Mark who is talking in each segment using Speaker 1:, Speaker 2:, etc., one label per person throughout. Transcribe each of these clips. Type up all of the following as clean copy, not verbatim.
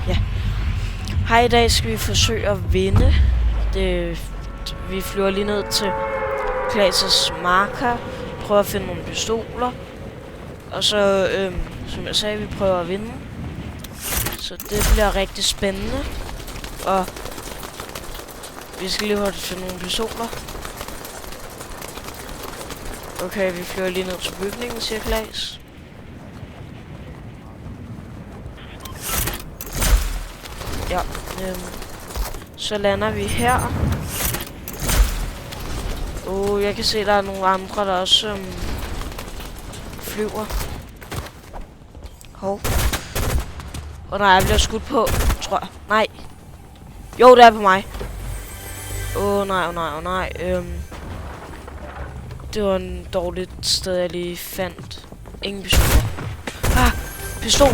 Speaker 1: Ja. Her i dag skal vi forsøge at vinde. Vi flyver lige ned til Klaas' marker, prøver at finde nogle pistoler, og så, som jeg sagde, vi prøver at vinde. Så det bliver rigtig spændende, og vi skal lige hurtigt finde nogle pistoler. Okay, vi flyver lige ned til bygningen, siger Klaas. Ja, så lander vi her. Jeg kan se, der er nogle andre, der også flyver. Hov. Nej, jeg bliver skudt på, tror jeg. Nej. Jo, det er på mig. Nej. Det var en dårligt sted, jeg lige fandt. Ingen pistoler. Pistol.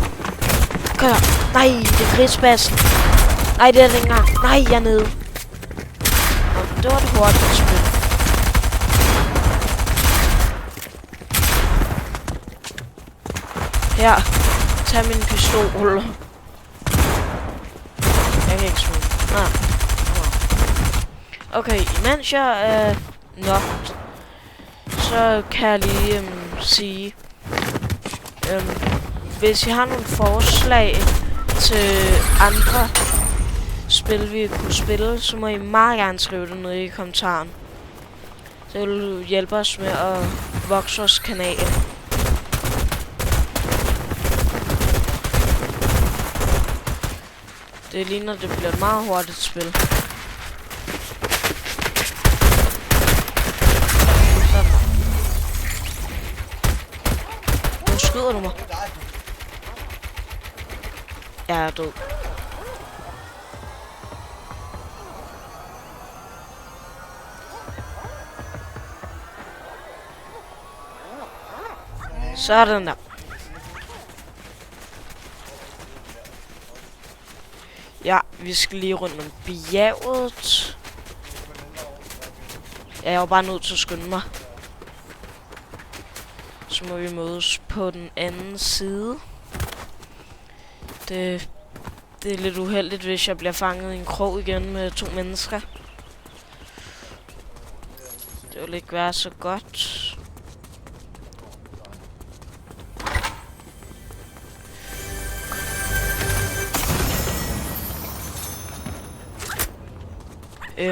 Speaker 1: Kom her. Nej, det er krigsbassen. Nej, det er det ikke engang. Nej, jeg er nede. Det var et hurtigt spil. Her. Tag min pistol. Jeg kan ikke smide. Nej. Okay, imens jeg er knocked, så kan jeg lige sige, hvis I har nogle forslag til andre spil, vi kunne spille, så må I meget gerne skrive det nede i kommentaren. Det vil hjælpe os med at vokse vores kanal. Det ligner, det bliver et meget hurtigt spil. Nu skyder du mig. Jeg er død. Sådan der. Ja, vi skal lige rundt om bjerget. Jeg er jo bare nødt til at skynde mig. Så må vi mødes på den anden side. Det er lidt uheldigt, hvis jeg bliver fanget i en krog igen med 2 mennesker. Det vil ikke være så godt.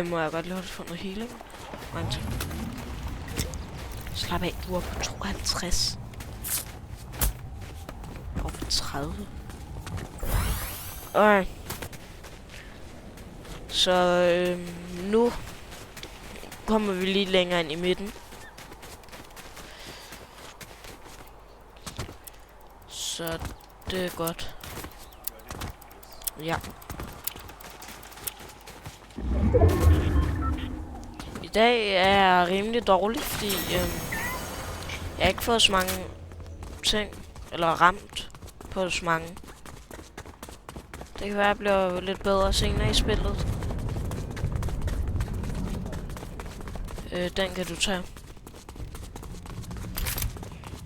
Speaker 1: Må jeg godt lade få noget healing? Mange ting. Slap af, du er på 52. Og på 30. Okay. Så nu kommer vi lige længere ind i midten. Så det er godt. Ja. I dag er jeg rimelig dårlig, fordi jeg har ikke fået så mange ting, eller ramt på så mange. Det kan være, at jeg bliver lidt bedre senere i spillet. Den kan du tage.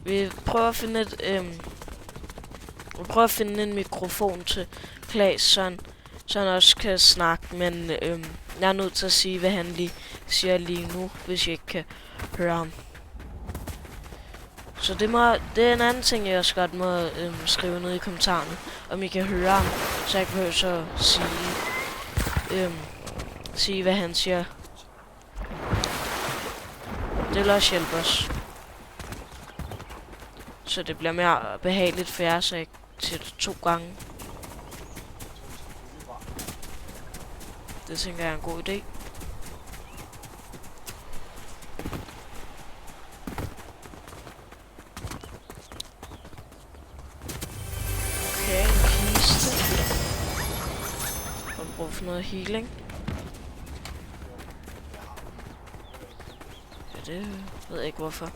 Speaker 1: Vi prøver at finde en mikrofon til Klaas, så han også kan snakke, men jeg er nødt til at sige, hvad han lige siger lige nu, hvis jeg ikke kan høre ham. Så det er en anden ting, jeg også godt må skrive ned i kommentarerne, om I kan høre ham, så jeg kan behøve så sige, hvad han siger. Det vil også hjælpe os. Så det bliver mere behageligt for jer, så jeg siger det 2 gange. Det tænker jeg er en god idé. Okay, en kiste. Og brug for noget healing. Ja, det ved jeg ikke hvorfor.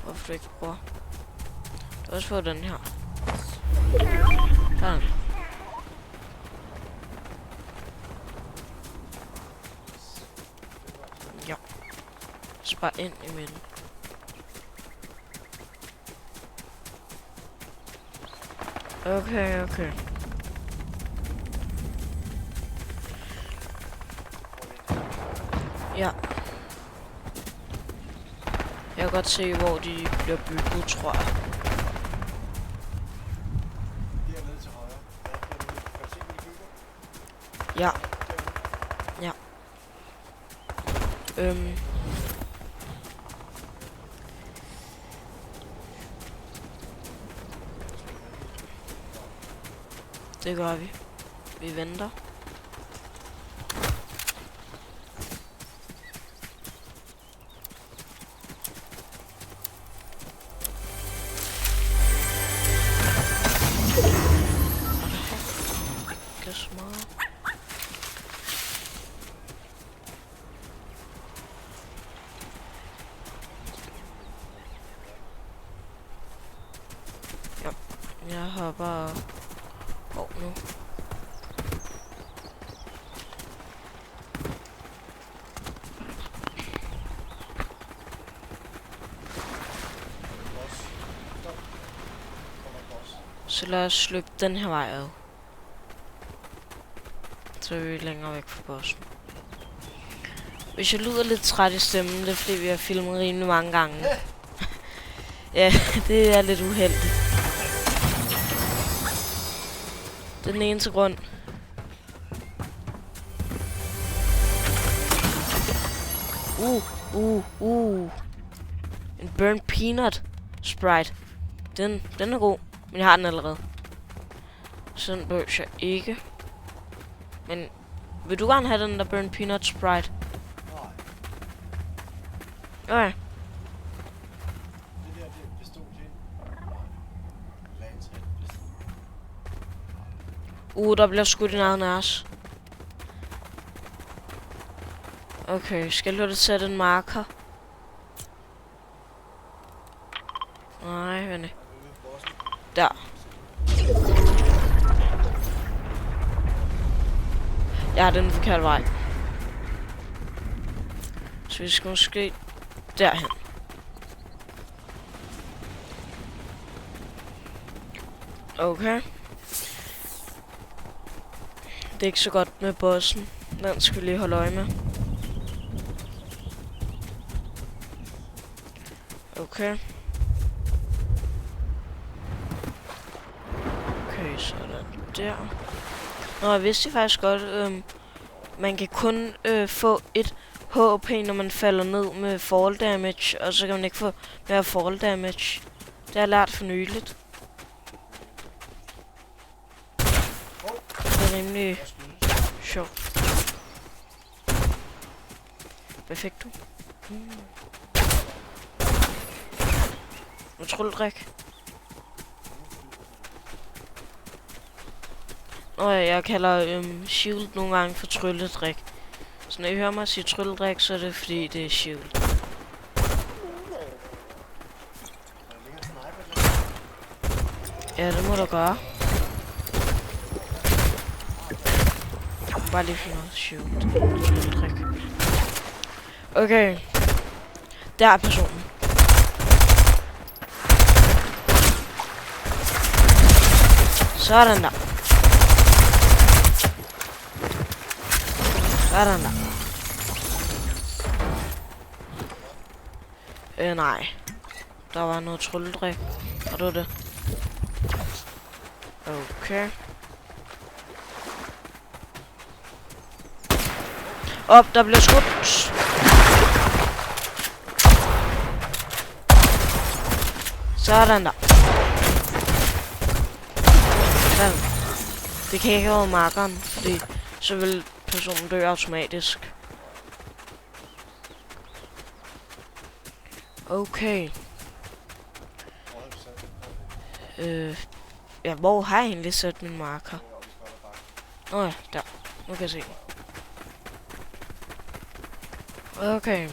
Speaker 1: Hvorfor du ikke bruger. Du også få den her. Der er den. Ja. Spar ind i midten. Okay, okay. Ja. Jeg kan godt se, hvor de bliver bygget, tror jeg.
Speaker 2: Dernede til højre. Kan du se, hvor de bygger?
Speaker 1: Ja.
Speaker 2: Derude.
Speaker 1: Ja. Det gør vi. Vi venter. Ja, jeg har bare... nu. Så lad os løbe den her vej ad. Så er vi længere væk fra bossen. Hvis jeg lyder lidt træt i stemmen, det er fordi vi har filmet rimelig mange gange. Ja, det er lidt uheldigt. Det er den eneste grund. En burnt peanut sprite. Den er god, men jeg har den allerede. Sådan behøver jeg ikke. Men vil du gerne have den der burnt peanut sprite?
Speaker 2: Nej.
Speaker 1: Okay.
Speaker 2: Det bestod til.
Speaker 1: Der bliver skudt i nærheden af os. Okay, skal jeg sætte en marker? Nej, vent. Der. Ja, den forkerte vej. Så vi skal måske derhen. Okay. Det er ikke så godt med bossen. Den skal vi lige holde øje med. Okay. Okay, sådan der. Nå, jeg vidste faktisk godt, man kan kun få et HP, når man falder ned med fall damage, og så kan man ikke få mere fall damage. Det har jeg lært for nyligt. Det er rimelig sjovt. Hvad fik du? En trylledrik. Jeg kalder shield nogle gange for trylledrik. Så når I hører mig sige trylledrik, så er det fordi det er shield. Ja, det må du gøre. Bare lige for noget shield. Trylledrik. Okay. Der er personen. Sådan der. Sådan der. Nej. Der var noget trylledrik. Og det var det. Okay. Der bliver skudt. Sådan der. Sådan. Det kan ikke være markeren, fordi så vil personen dø automatisk. Okay. Ja, hvor har jeg egentlig sat min marker? Ja, der. Nu kan jeg se. Okay.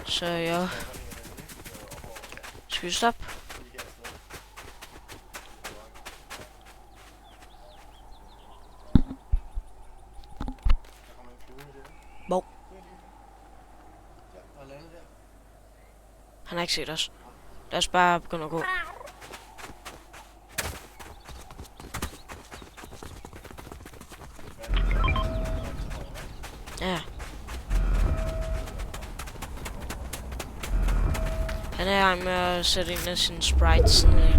Speaker 1: Så ja. Skal vi stoppe? Hvor? Han har ikke set os. Lad os bare begynde at gå. Ja. Han er i gang med at sætte en af sine sprites ned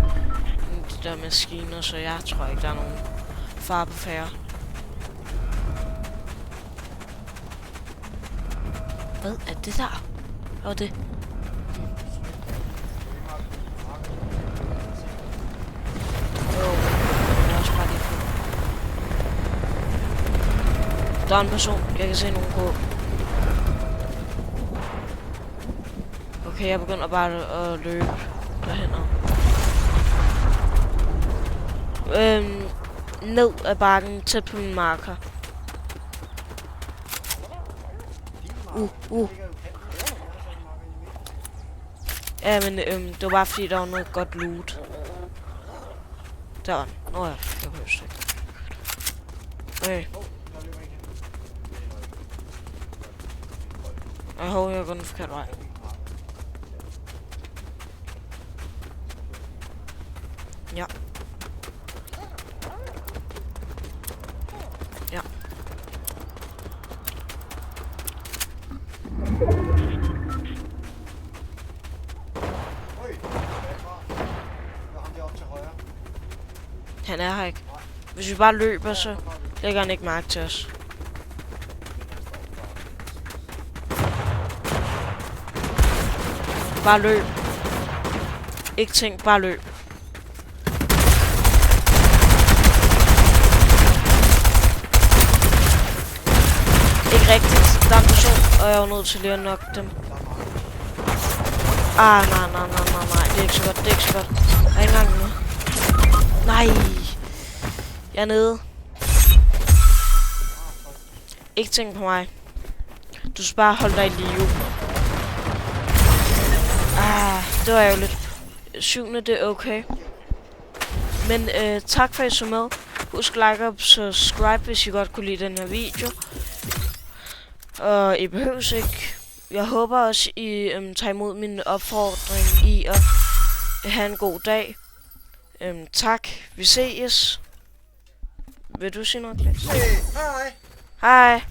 Speaker 1: i de der maskiner, så jeg tror ikke, der er nogen fare på færre. Hvad er det der? Hvad var det? Jo, jeg er også bare lige på. Der er en person, jeg kan se nogen gå. Okay, jeg begynder bare at løbe derhen. Ned ad bakken, tæt på min marker. Ja, men det var bare fordi, der var noget godt loot. Der var den. Nå ja, jeg kunne huske det. Okay. Jeg håber, jeg går den forkerte vej. Ja. Ja. Han er her ikke. Hvis vi bare løber, så lægger han ikke mærke til os. Bare løb. Ikke tænk, bare løb. Ikke rigtigt. Der er en person, og jeg er nødt til lige at knokke dem. Ah, nej. Det er ikke så godt, det er ikke så godt. Jeg er ikke engang med. Nej. Jeg er nede. Ikke tænk på mig. Du skal bare holde dig i live. Ah, det var ærgerligt. 7. det er okay. Men tak for at I så med. Husk like og subscribe, hvis I godt kunne lide den her video. Og I behøves ikke. Jeg håber også, I tager imod min opfordring i at have en god dag. Tak. Vi ses. Vil du sige noget, Klaas?
Speaker 2: Hej.
Speaker 1: Hej.